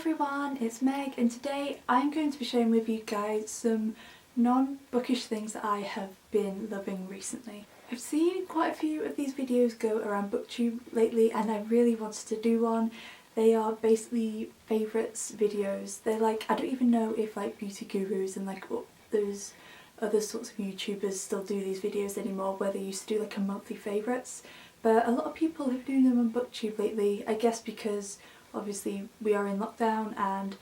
everyone, it's Meg, and today I'm going to be sharing with you guys some non-bookish things that I have been loving recently. I've seen quite a few of these videos go around booktube lately and I really wanted to do one. They are basically favourites videos. They're like, I don't even know if like beauty gurus and like those other sorts of YouTubers still do these videos anymore, where they used to do like a monthly favourites. But a lot of people have been doing them on booktube lately, I guess because obviously we are in lockdown and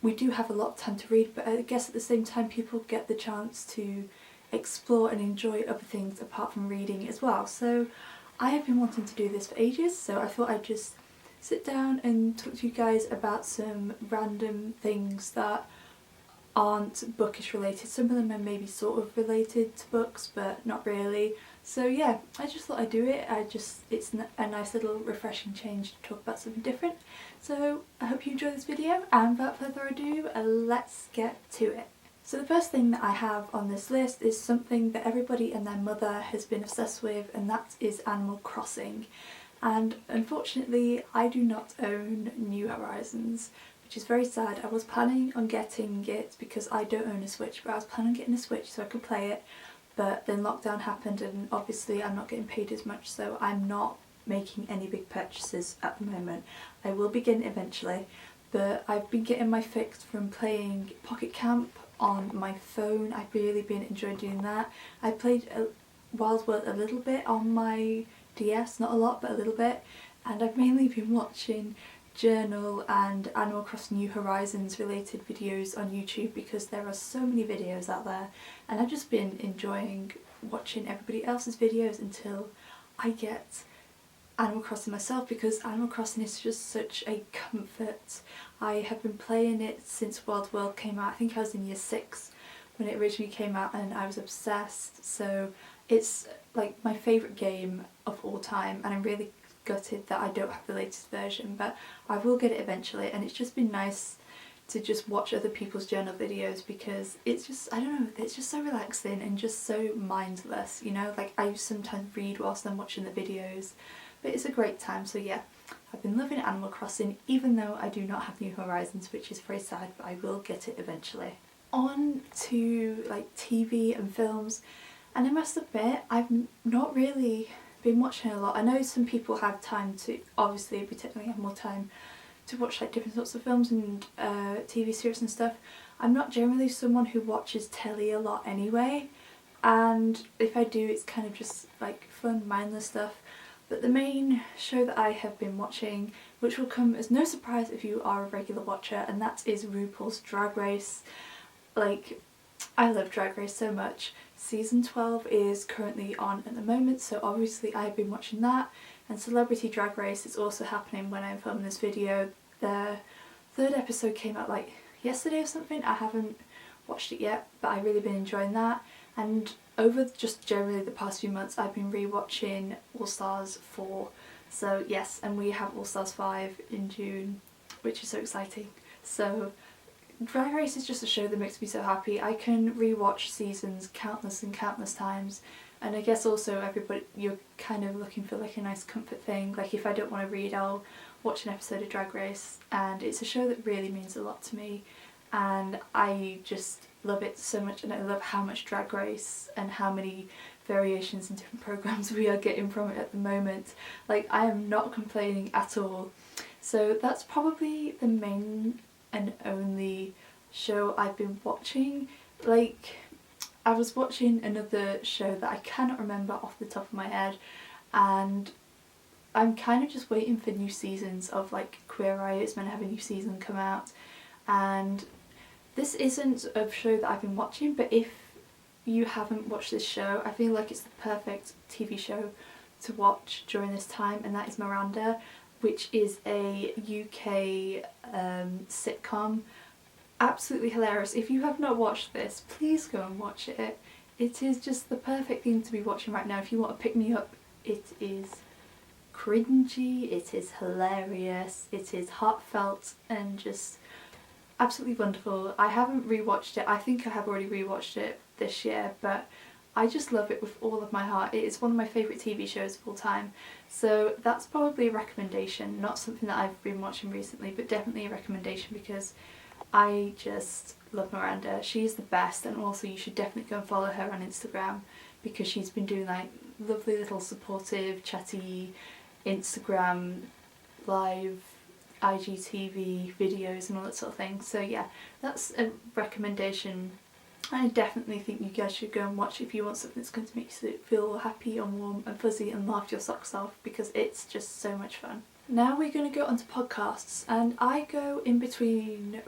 we do have a lot of time to read, but I guess at the same time people get the chance to explore and enjoy other things apart from reading as well. So I have been wanting to do this for ages, so I thought I'd just sit down and talk to you guys about some random things that aren't bookish related. Some of them are maybe sort of related to books but not really. So yeah, I just thought I'd do it. It's a nice little refreshing change to talk about something different. So I hope you enjoy this video, and without further ado, let's get to it. So the first thing that I have on this list is something that everybody and their mother has been obsessed with, and that is Animal Crossing. And unfortunately I do not own New Horizons, which is very sad. I was planning on getting it because I don't own a Switch, but I was planning on getting a Switch so I could play it. But then lockdown happened and obviously I'm not getting paid as much, so I'm not making any big purchases at the moment. I will begin eventually, but I've been getting my fix from playing Pocket Camp on my phone. I've really been enjoying doing that. I played Wild World a little bit on my DS, not a lot but a little bit, and I've mainly been watching journal and Animal Crossing New Horizons related videos on YouTube because there are so many videos out there, and I've just been enjoying watching everybody else's videos until I get Animal Crossing myself, because Animal Crossing is just such a comfort. I have been playing it since Wild World came out. I think I was in year 6 when it originally came out and I was obsessed, so it's like my favourite game of all time, and I'm really gutted that I don't have the latest version, but I will get it eventually. And it's just been nice to just watch other people's journal videos because it's just, I don't know, it's just so relaxing and just so mindless, you know, like I sometimes read whilst I'm watching the videos, but it's a great time. So yeah, I've been loving Animal Crossing even though I do not have New Horizons, which is very sad, but I will get it eventually. On to like TV and films, and I must admit I've not really been watching a lot. I know some people have time to, obviously we technically have more time to watch like different sorts of films and TV series and stuff. I'm not generally someone who watches telly a lot anyway, and if I do it's kind of just like fun mindless stuff. But the main show that I have been watching, which will come as no surprise if you are a regular watcher, and that is RuPaul's Drag Race. Like, I love Drag Race so much. Season 12 is currently on at the moment, so obviously I've been watching that, and Celebrity Drag Race is also happening when I'm filming this video. The 3rd episode came out like yesterday or something. I haven't watched it yet, but I've really been enjoying that. And over just generally the past few months I've been rewatching All Stars 4. So yes, and we have All Stars 5 in June, which is so exciting. So Drag Race is just a show that makes me so happy. I can rewatch seasons countless and countless times, and I guess also everybody, you're kind of looking for like a nice comfort thing. Like if I don't want to read, I'll watch an episode of Drag Race, and it's a show that really means a lot to me and I just love it so much, and I love how much Drag Race and how many variations and different programs we are getting from it at the moment. Like I am not complaining at all. So that's probably the main and only show I've been watching. Like I was watching another show that I cannot remember off the top of my head, and I'm kind of just waiting for new seasons of like Queer Eye. It's meant to have a new season come out, and this isn't a show that I've been watching, but if you haven't watched this show, I feel like it's the perfect TV show to watch during this time, and that is Miranda, which is a UK sitcom. Absolutely hilarious. If you have not watched this, please go and watch it. It is just the perfect thing to be watching right now if you want to pick me up. It is cringy, it is hilarious, it is heartfelt and just absolutely wonderful. I haven't rewatched it. I think I have already rewatched it this year, but I just love it with all of my heart. It is one of my favourite TV shows of all time. So that's probably a recommendation, not something that I've been watching recently, but definitely a recommendation because I just love Miranda. She's the best, and also you should definitely go and follow her on Instagram because she's been doing like lovely little supportive, chatty Instagram live IGTV videos and all that sort of thing. So yeah, that's a recommendation. I definitely think you guys should go and watch it if you want something that's going to make you feel happy and warm and fuzzy and laugh your socks off, because it's just so much fun. Now we're going to go on to podcasts, and I go in between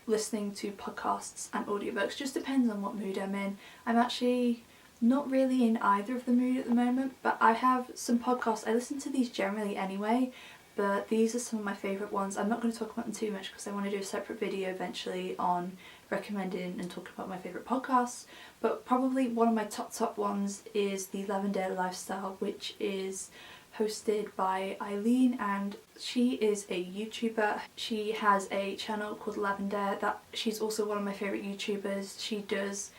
listening to podcasts and audiobooks. Just depends on what mood I'm in. I'm actually not really in either of the mood at the moment, but I have some podcasts. I listen to these generally anyway, but these are some of my favourite ones. I'm not going to talk about them too much because I want to do a separate video eventually on recommending and talking about my favourite podcasts, but probably one of my top ones is the Lavender Lifestyle, which is hosted by Eileen, and she is a YouTuber. She has a channel called Lavender that she's also one of my favourite YouTubers.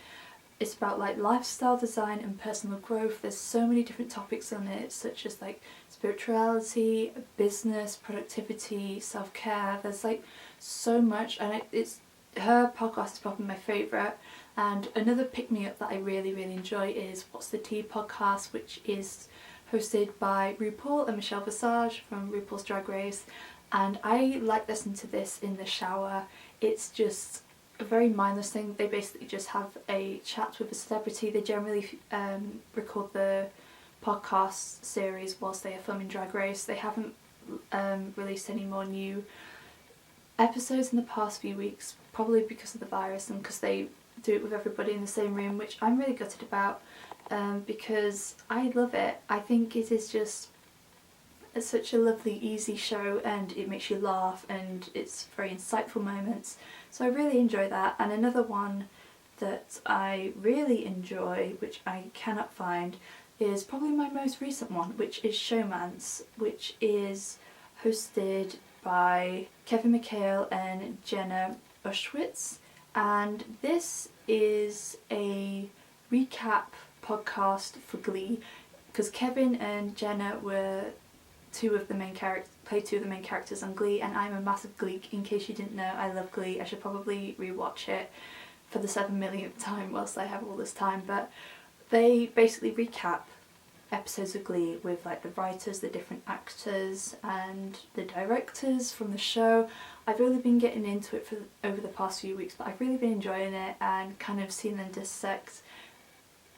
It's about like lifestyle design and personal growth. There's so many different topics on it, such as like spirituality, business, productivity, self-care. There's like so much, and it's her podcast is probably my favourite. And another pick-me-up that I really enjoy is What's the Tea podcast, which is hosted by RuPaul and Michelle Visage from RuPaul's Drag Race, and I like listening to this in the shower. It's just a very mindless thing. They basically just have a chat with a celebrity. They generally record the podcast series whilst they are filming Drag Race. They haven't released any more new episodes in the past few weeks, probably because of the virus and because they do it with everybody in the same room, which I'm really gutted about. Because I love it. I think it is just such a lovely, easy show, and it makes you laugh, and it's very insightful moments. So I really enjoy that. And another one that I really enjoy, which I cannot find, is probably my most recent one, which is Showmance, which is hosted by Kevin McHale and Jenna Ushwitz. And this is a recap podcast for Glee, because Kevin and Jenna were played two of the main characters on Glee, and I'm a massive Glee. In case you didn't know, I love Glee. I should probably rewatch it for the 7 millionth time whilst I have all this time, but they basically recap episodes of Glee with like the writers, the different actors and the directors from the show. I've really been getting into it over the past few weeks, but I've really been enjoying it and kind of seeing them dissect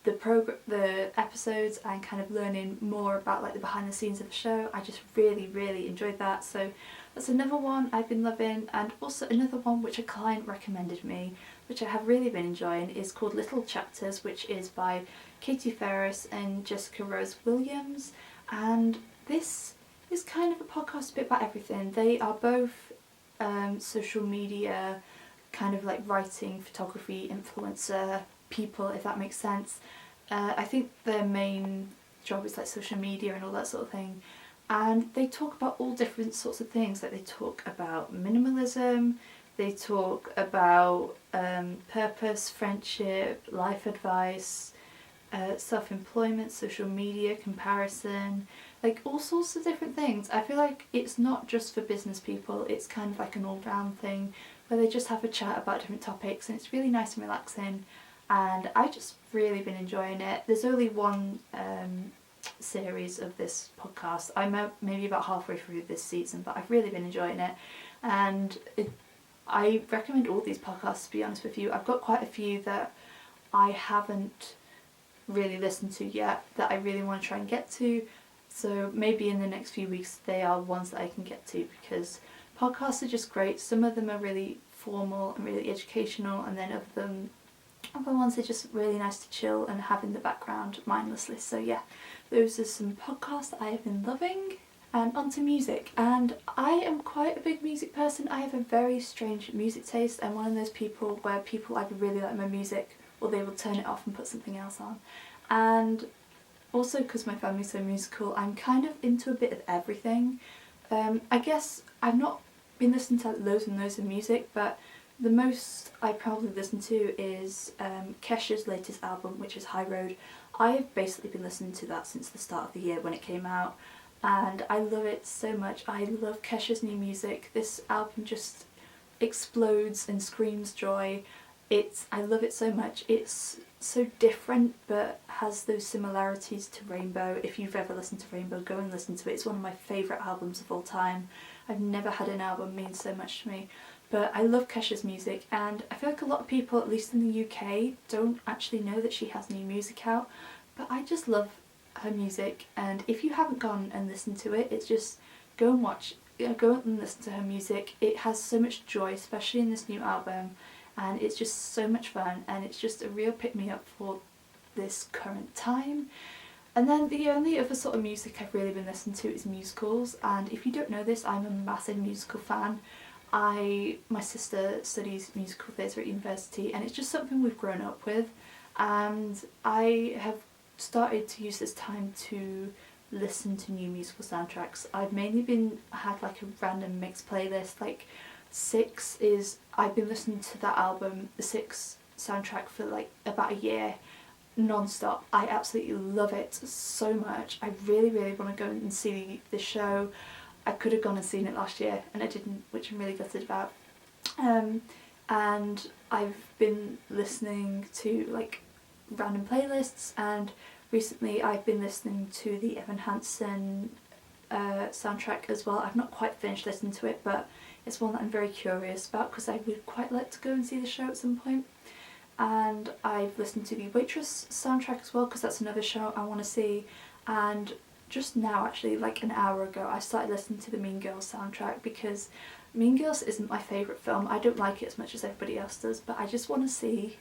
the episodes and kind of learning more about like the behind the scenes of the show. I just really enjoyed that. So that's another one I've been loving. And also another one which a client recommended me, which I have really been enjoying, is called Little Chapters, which is by Katie Ferris and Jessica Rose Williams. And this is kind of a podcast a bit about everything. They are both social media, kind of like writing, photography, influencer people, if that makes sense. I think their main job is like social media and all that sort of thing, and they talk about all different sorts of things. Like they talk about minimalism, they talk about purpose, friendship, life advice, self-employment, social media, comparison, like all sorts of different things. I feel like it's not just for business people, it's kind of like an all-round thing where they just have a chat about different topics, and it's really nice and relaxing. And I just really been enjoying it. There's only one series of this podcast. I'm maybe about halfway through this season, but I've really been enjoying it. And I recommend all these podcasts, to be honest with you. I've got quite a few that I haven't really listened to yet that I really want to try and get to. So maybe in the next few weeks they are ones that I can get to, because podcasts are just great. Some of them are really formal and really educational, and then other ones are just really nice to chill and have in the background mindlessly. So yeah, those are some podcasts that I have been loving. And onto music. And I am quite a big music person. I have a very strange music taste. I'm one of those people where people either really like my music or they will turn it off and put something else on. And also because my family's so musical, I'm kind of into a bit of everything. I guess I've not been listening to loads and loads of music, but The most I probably listen to is Kesha's latest album, which is High Road. I have basically been listening to that since the start of the year when it came out, and I love it so much. I love Kesha's new music. This album just explodes and screams joy. I love it so much. It's so different but has those similarities to Rainbow. If you've ever listened to Rainbow, go and listen to it. It's one of my favourite albums of all time. I've never had an album mean so much to me. But I love Kesha's music, and I feel like a lot of people, at least in the UK, don't actually know that she has new music out. But I just love her music, and if you haven't gone and listened to it, it's just go and watch, go and listen to her music. It has so much joy, especially in this new album, and it's just so much fun, and it's just a real pick-me-up for this current time. And then the only other sort of music I've really been listening to is musicals, and if you don't know this, I'm a massive musical fan. My sister studies musical theatre at university, and it's just something we've grown up with, and I have started to use this time to listen to new musical soundtracks. I've mainly had like a random mixed playlist. Like I've been listening to that album, the Six soundtrack, for like about a year non-stop. I absolutely love it so much. I really want to go and see the show. I could have gone and seen it last year and I didn't, which I'm really gutted about. And I've been listening to like random playlists, and recently I've been listening to the Evan Hansen soundtrack as well. I've not quite finished listening to it, but it's one that I'm very curious about because I would quite like to go and see the show at some point. And I've listened to the Waitress soundtrack as well because that's another show I want to see. And just now, actually, like an hour ago, I started listening to the Mean Girls soundtrack because Mean Girls isn't my favourite film. I don't like it as much as everybody else does, but I just want to see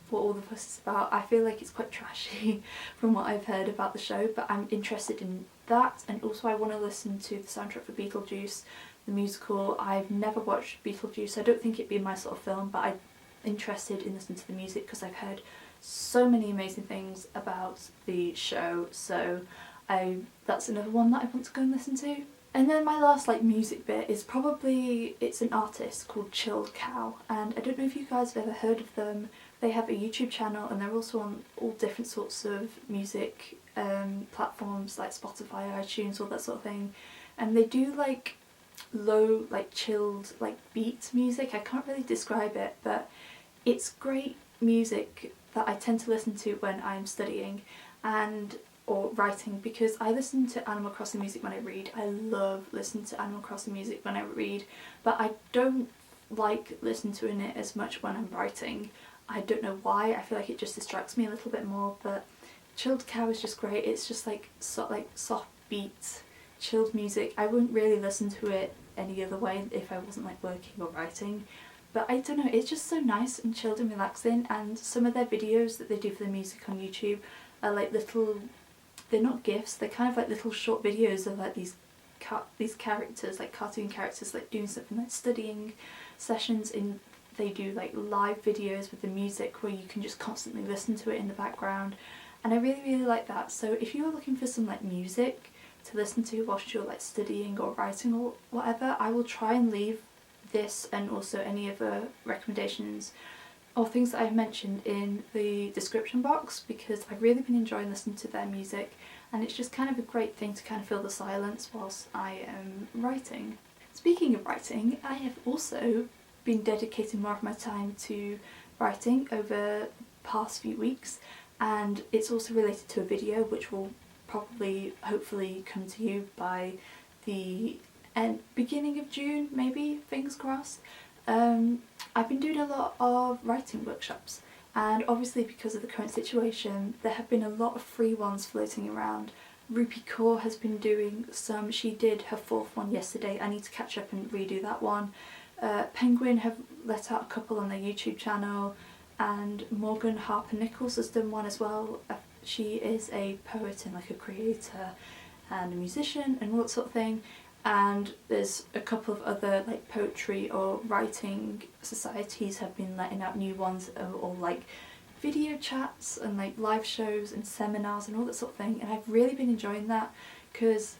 what all the fuss is about. I feel like it's quite trashy from what I've heard about the show, but I'm interested in that, and also I want to listen to the soundtrack for Beetlejuice, the musical. I've never watched Beetlejuice. I don't think it'd be my sort of film, but I'm interested in listening to the music because I've heard so many amazing things about the show, so that's another one that I want to go and listen to. And then my last like music bit is probably, it's an artist called Chilled Cow, and I don't know if you guys have ever heard of them. They have a YouTube channel and they're also on all different sorts of music platforms like Spotify, iTunes, all that sort of thing, and they do like low, like chilled, like beat music. I can't really describe it, but it's great music that I tend to listen to when I'm studying or writing, because I listen to Animal Crossing music when I read. I love listening to Animal Crossing music when I read, but I don't like listening to it as much when I'm writing. I don't know why. I feel like it just distracts me a little bit more, but Chilled Cow is just great. It's just like soft beats, chilled music. I wouldn't really listen to it any other way if I wasn't like working or writing, but I don't know, it's just so nice and chilled and relaxing. And some of their videos that they do for the music on YouTube are like little, they're not GIFs, they're kind of like little short videos of like these characters, like cartoon characters, like doing something like studying sessions. In they do like live videos with the music where you can just constantly listen to it in the background, and I really like that. So if you're looking for some like music to listen to whilst you're like studying or writing or whatever, I will try and leave this and also any other recommendations or things that I've mentioned in the description box, because I've really been enjoying listening to their music, and it's just kind of a great thing to kind of fill the silence whilst I am writing. Speaking of writing, I have also been dedicating more of my time to writing over the past few weeks, and it's also related to a video which will probably hopefully come to you by the beginning of June, maybe, fingers crossed. I've been doing a lot of writing workshops, and obviously because of the current situation there have been a lot of free ones floating around. Rupi Kaur has been doing some, she did her 4th one yesterday. I need to catch up and redo that one. Penguin have let out a couple on their YouTube channel, and Morgan Harper Nichols has done one as well. She is a poet and like a creator and a musician and all that sort of thing, and there's a couple of other like poetry or writing societies have been letting out new ones, or like video chats and like live shows and seminars and all that sort of thing, and I've really been enjoying that because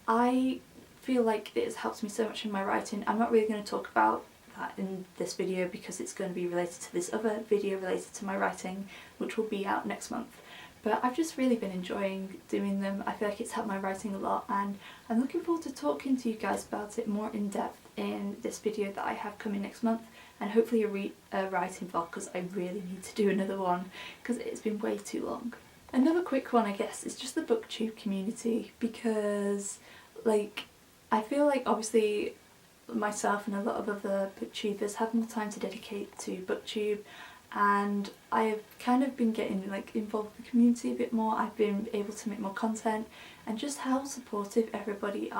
I feel like it has helped me so much in my writing. I'm not really going to talk about that in this video because it's going to be related to this other video related to my writing, which will be out next month. But I've just really been enjoying doing them. I feel like it's helped my writing a lot, and I'm looking forward to talking to you guys about it more in depth in this video that I have coming next month, and hopefully a writing vlog, because I really need to do another one because it's been way too long. Another quick one, I guess, is just the booktube community, because like I feel like obviously myself and a lot of other booktubers have more time to dedicate to booktube, and I've kind of been getting like involved with the community a bit more. I've been able to make more content, and just how supportive everybody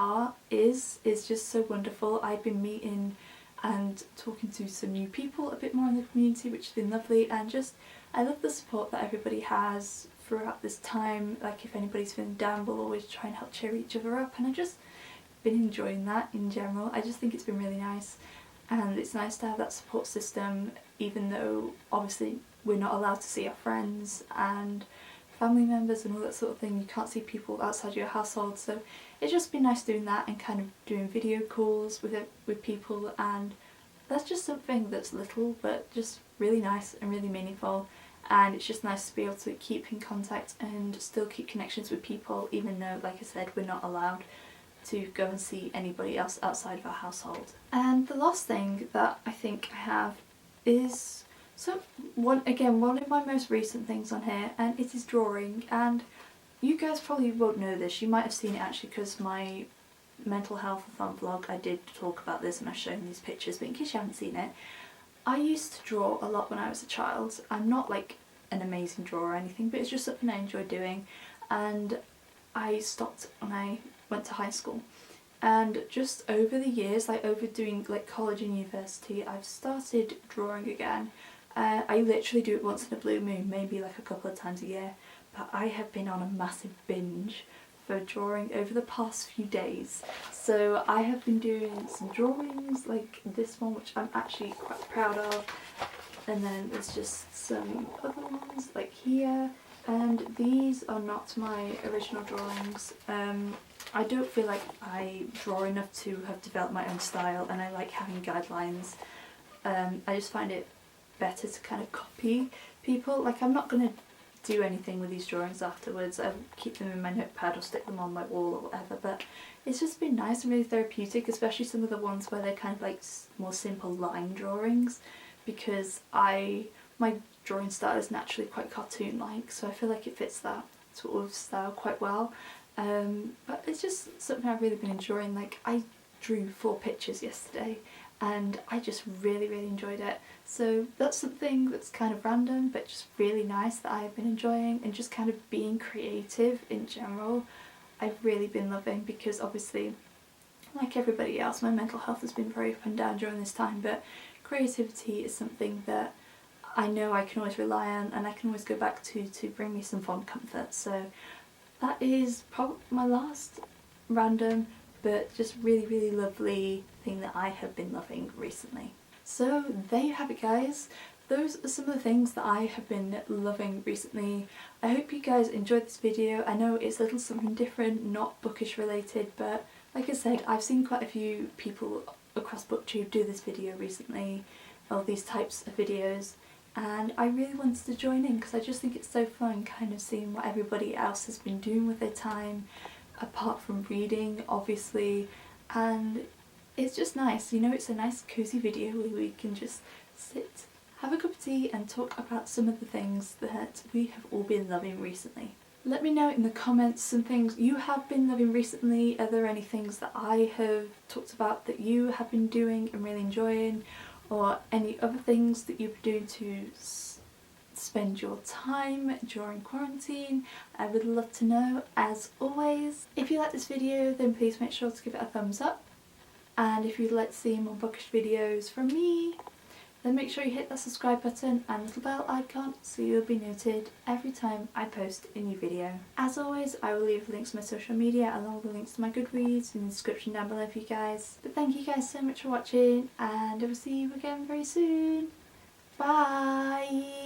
is just so wonderful. I've been meeting and talking to some new people a bit more in the community, which has been lovely, and just I love the support that everybody has throughout this time. Like if anybody's feeling down, we'll always try and help cheer each other up, and I've just been enjoying that in general. I just think it's been really nice, and it's nice to have that support system, even though obviously we're not allowed to see our friends and family members and all that sort of thing. You can't see people outside your household, so it's just been nice doing that and kind of doing video calls with people, and that's just something that's little but just really nice and really meaningful. And it's just nice to be able to keep in contact and still keep connections with people, even though, like I said, we're not allowed to go and see anybody else outside of our household. And the last thing that I think I have is one of my most recent things on here, and it is drawing. And you guys probably won't know this, you might have seen it actually, because my mental health thon vlog I did talk about this and I've shown these pictures, but in case you haven't seen it, I used to draw a lot when I was a child. I'm not like an amazing drawer or anything, but it's just something I enjoy doing, and I stopped when I went to high school. And just over the years, like over doing like college and university, I've started drawing again. I literally do it once in a blue moon, maybe like a couple of times a year, but I have been on a massive binge for drawing over the past few days. So I have been doing some drawings like this one, which I'm actually quite proud of, and then there's just some other ones like here, and these are not my original drawings. I don't feel like I draw enough to have developed my own style, and I like having guidelines. I just find it better to kind of copy people. Like I'm not going to do anything with these drawings afterwards. I keep them in my notepad or stick them on my wall or whatever, but it's just been nice and really therapeutic, especially some of the ones where they're kind of like more simple line drawings, because my drawing style is naturally quite cartoon-like, so I feel like it fits that sort of style quite well. But it's just something I've really been enjoying. Like I drew 4 pictures yesterday, and I just really enjoyed it. So that's something that's kind of random but just really nice that I've been enjoying, and just kind of being creative in general I've really been loving, because obviously like everybody else my mental health has been very up and down during this time, but creativity is something that I know I can always rely on and I can always go back to bring me some fond comfort. So that is probably my last random but just really lovely thing that I have been loving recently. So there you have it, guys. Those are some of the things that I have been loving recently. I hope you guys enjoyed this video. I know it's a little something different, not bookish related, but like I said, I've seen quite a few people across booktube do this video recently, or these types of videos, and I really wanted to join in because I just think it's so fun kind of seeing what everybody else has been doing with their time, apart from reading obviously, and it's just nice, you know, it's a nice cozy video where we can just sit, have a cup of tea and talk about some of the things that we have all been loving recently. Let me know in the comments some things you have been loving recently. Are there any things that I have talked about that you have been doing and really enjoying, or any other things that you've been doing to spend your time during quarantine? I would love to know, as always. If you like this video, then please make sure to give it a thumbs up, and if you'd like to see more bookish videos from me, then make sure you hit that subscribe button and little bell icon so you'll be noted every time I post a new video. As always, I will leave links to my social media along with the links to my Goodreads in the description down below for you guys. But thank you guys so much for watching, and I will see you again very soon. Bye!